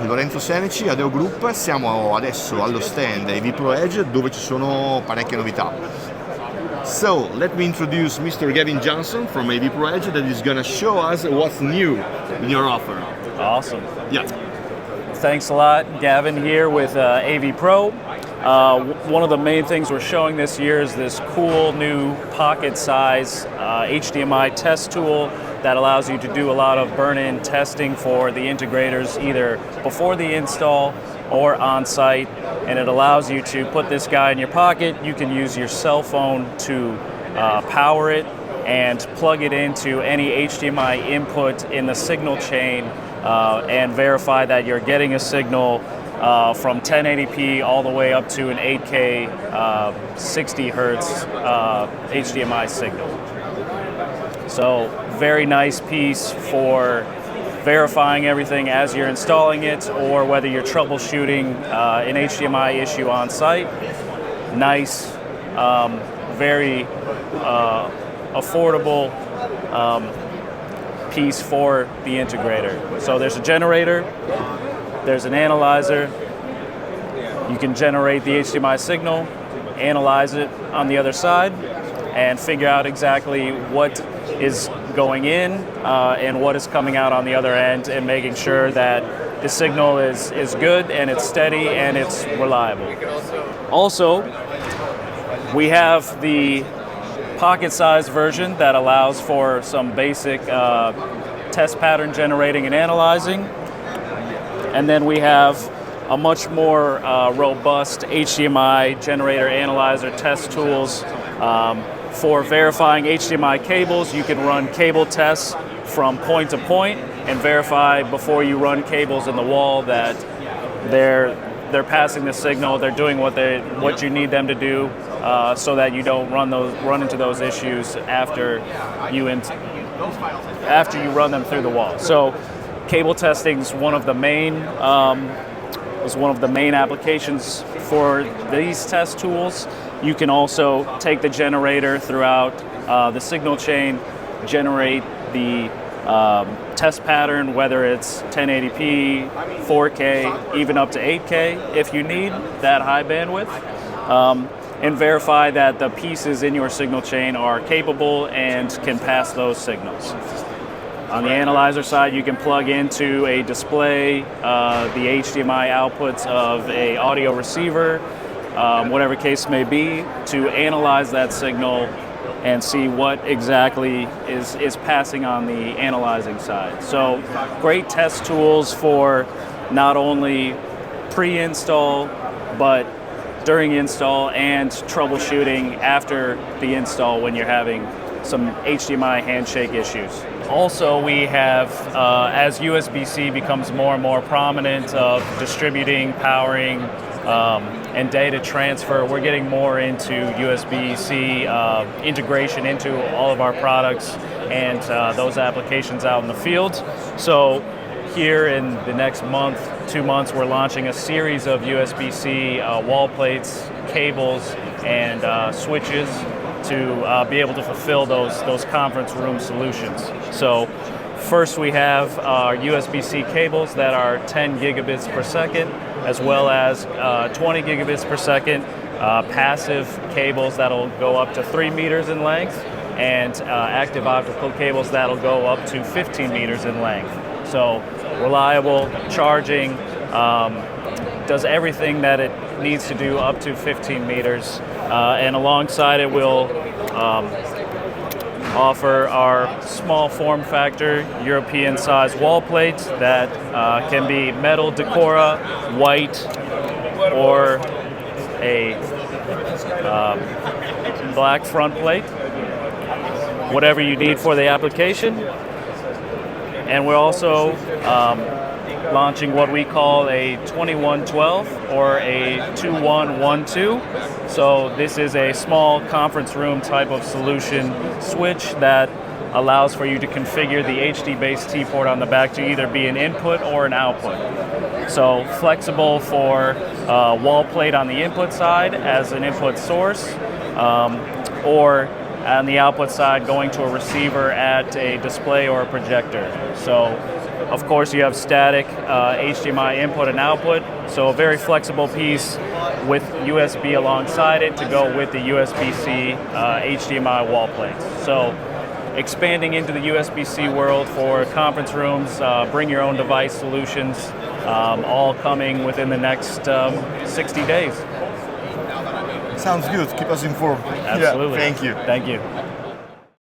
Lorenzo Seneci, Adeo Group, siamo adesso allo stand AVPro Edge dove ci sono parecchie novità. So, let me introduce Mr. Gavin Johnson from AVPro Edge that is gonna show us what's new in your offer. Awesome. Yeah. Thanks a lot. Gavin here with AVPro. One of the main things we're showing this year is this cool new pocket size HDMI test tool that allows you to do a lot of burn-in testing for the integrators either before the install or on-site, and it allows you to put this guy in your pocket. You can use your cell phone to power it and plug it into any HDMI input in the signal chain and verify that you're getting a signal from 1080p all the way up to an 8K 60 hertz HDMI signal. So very nice piece for verifying everything as you're installing it, or whether you're troubleshooting an HDMI issue on site. Nice, very affordable piece for the integrator. So there's a generator, there's an analyzer. You can generate the HDMI signal, analyze it on the other side, and figure out exactly what is going in and what is coming out on the other end, and making sure that the signal is good and it's steady and it's reliable. Also, we have the pocket-sized version that allows for some basic test pattern generating and analyzing. And then we have a much more robust HDMI generator analyzer test tools. For verifying HDMI cables, you can run cable tests from point to point and verify before you run cables in the wall that they're passing the signal, they're doing what you need them to do, so that you don't run into those issues after you run them through the wall. So cable testing is one of the main applications for these test tools. You can also take the generator throughout the signal chain, generate the test pattern, whether it's 1080p, 4K, even up to 8K if you need that high bandwidth, and verify that the pieces in your signal chain are capable and can pass those signals. On the analyzer side, you can plug into a display the HDMI outputs of an audio receiver, whatever case may be, to analyze that signal and see what exactly is passing on the analyzing side. So great test tools for not only pre-install, but during install and troubleshooting after the install when you're having some HDMI handshake issues. Also, we have, as USB-C becomes more and more prominent of distributing, powering, and data transfer, we're getting more into USB-C integration into all of our products and those applications out in the field. So here in the next month, 2 months, we're launching a series of USB-C wall plates, cables, and switches to be able to fulfill those conference room solutions. So first we have our USB-C cables that are 10 gigabits per second, as well as 20 gigabits per second passive cables that'll go up to 3 meters in length, and active optical cables that'll go up to 15 meters in length. So reliable charging, does everything that it needs to do up to 15 meters. And alongside it, we'll offer our small form factor European size wall plates that can be metal Decora, white, or a black front plate, whatever you need for the application. And we're also launching what we call a 2112 or a 2112. So this is a small conference room type of solution switch that allows for you to configure the HD-based T-port on the back to either be an input or an output. So flexible for wall plate on the input side as an input source, or on the output side going to a receiver at a display or a projector. So Of course, you have static HDMI input and output, so a very flexible piece with USB alongside it to go with the USB-C HDMI wall plates. So expanding into the USB-C world for conference rooms, bring your own device solutions, all coming within the next 60 days. Sounds good. Keep us informed. Absolutely. Yeah, thank you. Thank you.